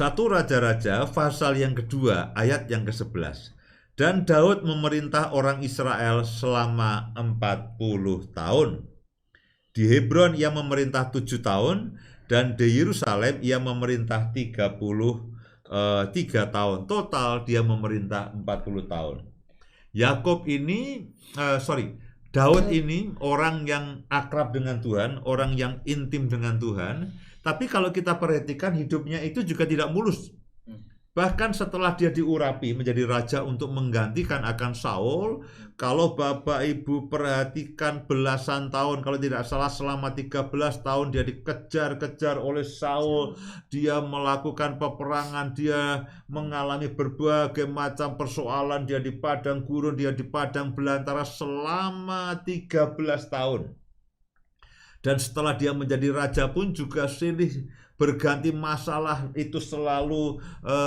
1 Raja-Raja pasal yang kedua ayat yang ke-11. Dan Daud memerintah orang Israel selama 40 tahun. Di Hebron ia memerintah 7 tahun dan di Yerusalem ia memerintah 33 tahun. Total dia memerintah 40 tahun. Daud ini orang yang akrab dengan Tuhan, orang yang intim dengan Tuhan. Tapi kalau kita perhatikan hidupnya itu juga tidak mulus. Bahkan setelah dia diurapi menjadi raja untuk menggantikan akan Saul, kalau Bapak Ibu perhatikan belasan tahun, kalau tidak salah selama 13 tahun dia dikejar-kejar oleh Saul, dia melakukan peperangan, dia mengalami berbagai macam persoalan, dia di padang gurun, dia di padang belantara selama 13 tahun. Dan setelah dia menjadi raja pun juga silih berganti masalah itu selalu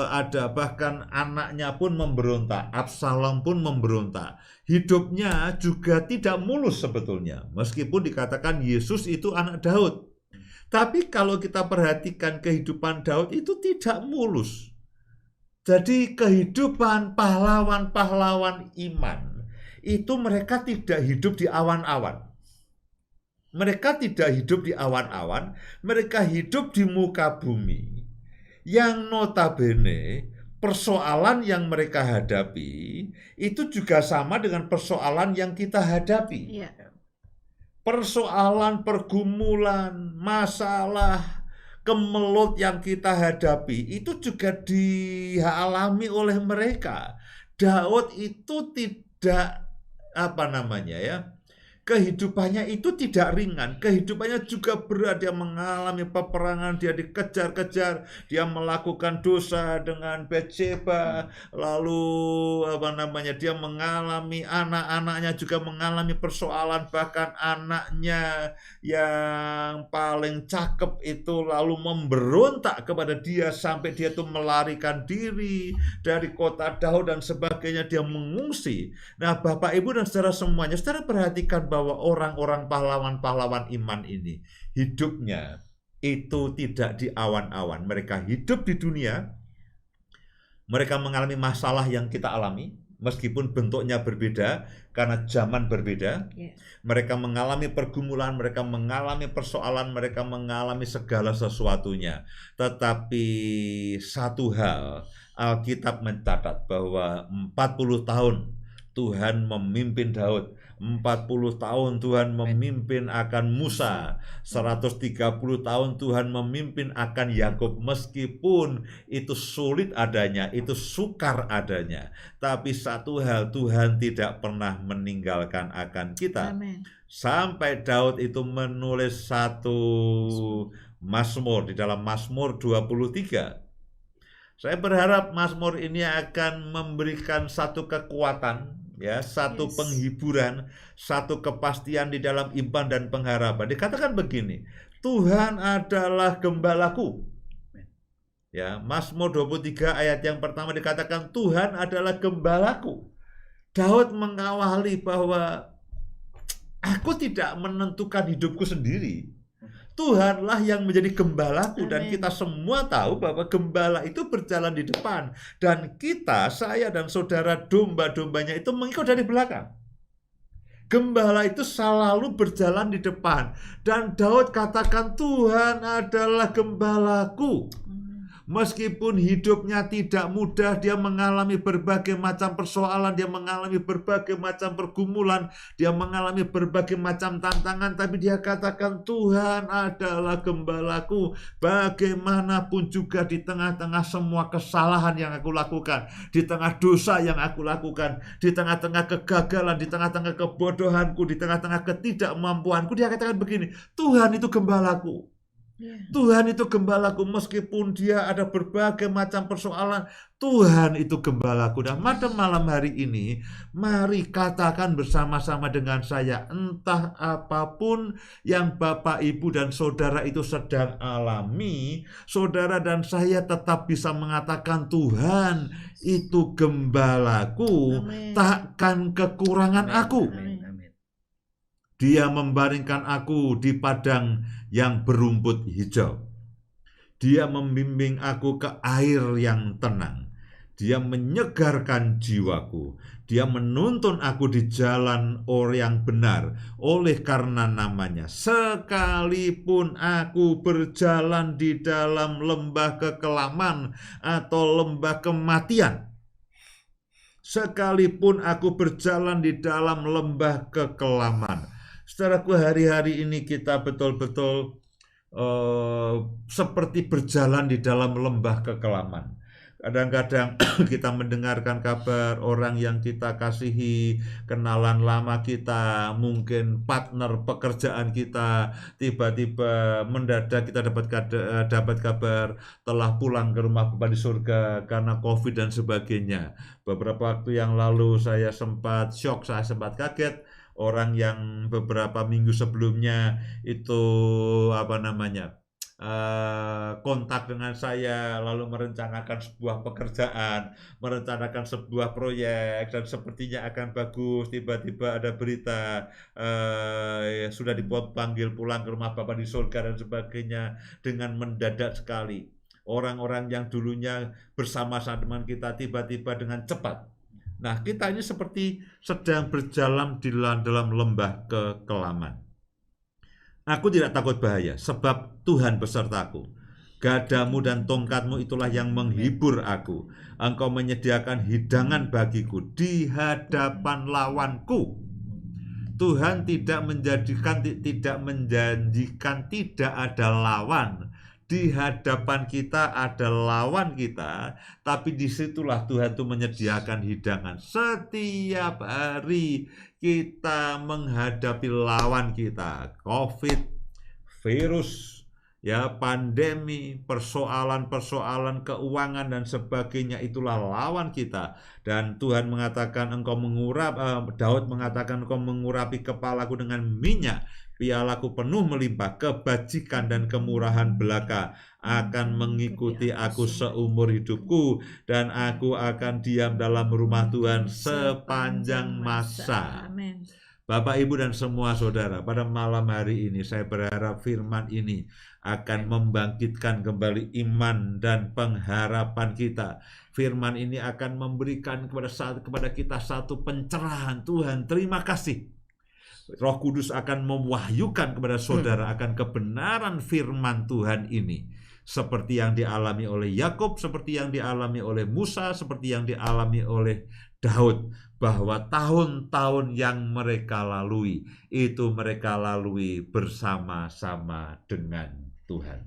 ada. Bahkan anaknya pun memberontak, Absalom pun memberontak. Hidupnya juga tidak mulus sebetulnya, meskipun dikatakan Yesus itu anak Daud. Tapi kalau kita perhatikan kehidupan Daud itu tidak mulus. Jadi kehidupan pahlawan-pahlawan iman itu mereka tidak hidup di awan-awan. Mereka tidak hidup di awan-awan, mereka hidup di muka bumi. Yang notabene persoalan yang mereka hadapi itu juga sama dengan persoalan yang kita hadapi. Persoalan, pergumulan, masalah, kemelut yang kita hadapi itu juga dialami oleh mereka. Daud itu tidak kehidupannya itu tidak ringan, kehidupannya juga berat. Dia mengalami peperangan, dia dikejar-kejar, dia melakukan dosa dengan Batsheba, lalu dia mengalami anak-anaknya juga mengalami persoalan, bahkan anaknya yang paling cakep itu lalu memberontak kepada dia sampai dia itu melarikan diri dari kota Daud dan sebagainya, dia mengungsi. Nah, Bapak Ibu dan saudara semuanya, saudara perhatikan bahwa orang-orang pahlawan-pahlawan iman ini hidupnya itu tidak di awan-awan. Mereka hidup di dunia, mereka mengalami masalah yang kita alami, meskipun bentuknya berbeda karena zaman berbeda. Mereka mengalami pergumulan, mereka mengalami persoalan, mereka mengalami segala sesuatunya. Tetapi satu hal, Alkitab mencatat bahwa 40 tahun Tuhan memimpin Daud, 40 tahun Tuhan memimpin akan Musa, 130 tahun Tuhan memimpin akan Yakub. Meskipun itu sulit adanya, itu sukar adanya, tapi satu hal, Tuhan tidak pernah meninggalkan akan kita. Amen. Sampai Daud itu menulis satu Mazmur di dalam Mazmur 23. Saya berharap Mazmur ini akan memberikan satu kekuatan, satu penghiburan, satu kepastian di dalam iman dan pengharapan. Dikatakan begini, Tuhan adalah gembalaku. Mazmur 23 ayat yang pertama dikatakan Tuhan adalah gembalaku. Daud mengawali bahwa aku tidak menentukan hidupku sendiri. Tuhanlah yang menjadi gembalaku. Dan kita semua tahu bahwa gembala itu berjalan di depan, dan kita, saya dan saudara, domba-dombanya itu mengikut dari belakang. Gembala itu selalu berjalan di depan, dan Daud katakan Tuhan adalah gembalaku. Meskipun hidupnya tidak mudah, dia mengalami berbagai macam persoalan, dia mengalami berbagai macam pergumulan, dia mengalami berbagai macam tantangan, tapi dia katakan Tuhan adalah gembalaku. Bagaimanapun juga di tengah-tengah semua kesalahan yang aku lakukan, di tengah dosa yang aku lakukan, di tengah-tengah kegagalan, di tengah-tengah kebodohanku, di tengah-tengah ketidakmampuanku, dia katakan begini, Tuhan itu gembalaku. Tuhan itu gembalaku. Meskipun dia ada berbagai macam persoalan, Tuhan itu gembalaku. Dan pada malam hari ini, mari katakan bersama-sama dengan saya, entah apapun yang Bapak, Ibu, dan saudara itu sedang alami, saudara dan saya tetap bisa mengatakan Tuhan itu gembalaku. Takkan kekurangan aku. Dia membaringkan aku di padang yang berumput hijau. Dia membimbing aku ke air yang tenang. Dia menyegarkan jiwaku. Dia menuntun aku di jalan yang benar oleh karena namanya. Sekalipun aku berjalan di dalam lembah kekelaman atau lembah kematian. Sekalipun aku berjalan di dalam lembah kekelaman. Saudaraku, hari-hari ini kita betul-betul seperti berjalan di dalam lembah kekelaman. Kadang-kadang kita mendengarkan kabar orang yang kita kasihi, kenalan lama kita, mungkin partner pekerjaan kita, tiba-tiba mendadak kita dapat kabar telah pulang ke rumah Bapa di surga karena COVID dan sebagainya. Beberapa waktu yang lalu saya sempat shock, saya sempat kaget. Orang yang beberapa minggu sebelumnya itu kontak dengan saya, lalu merencanakan sebuah pekerjaan, merencanakan sebuah proyek, dan sepertinya akan bagus. Tiba-tiba ada berita sudah dipanggil pulang ke rumah Bapa di surga dan sebagainya, dengan mendadak sekali. Orang-orang yang dulunya bersama-sama dengan kita tiba-tiba dengan cepat. Nah, kita ini seperti sedang berjalan di dalam lembah kekelaman. Aku tidak takut bahaya, sebab Tuhan besertaku. Gadamu dan tongkatmu itulah yang menghibur aku. Engkau menyediakan hidangan bagiku di hadapan lawanku. Tuhan tidak menjanjikan tidak ada lawan. Di hadapan kita ada lawan kita, tapi disitulah Tuhan itu menyediakan hidangan. Setiap hari kita menghadapi lawan kita, COVID, virus, ya, pandemi, persoalan-persoalan keuangan dan sebagainya, itulah lawan kita. Dan Tuhan mengatakan Daud mengatakan, engkau mengurapi kepalaku dengan minyak, pialaku penuh melimpah, kebajikan dan kemurahan belaka akan mengikuti aku seumur hidupku, dan aku akan diam dalam rumah Tuhan sepanjang masa. Amin. Bapak, Ibu, dan semua saudara, pada malam hari ini saya berharap firman ini akan membangkitkan kembali iman dan pengharapan kita. Firman ini akan memberikan kepada kita satu pencerahan. Tuhan, terima kasih. Roh Kudus akan mewahyukan kepada saudara akan kebenaran firman Tuhan ini. Seperti yang dialami oleh Yakub, seperti yang dialami oleh Musa, seperti yang dialami oleh Daud. Bahwa tahun-tahun yang mereka lalui, itu mereka lalui bersama-sama dengan Tuhan.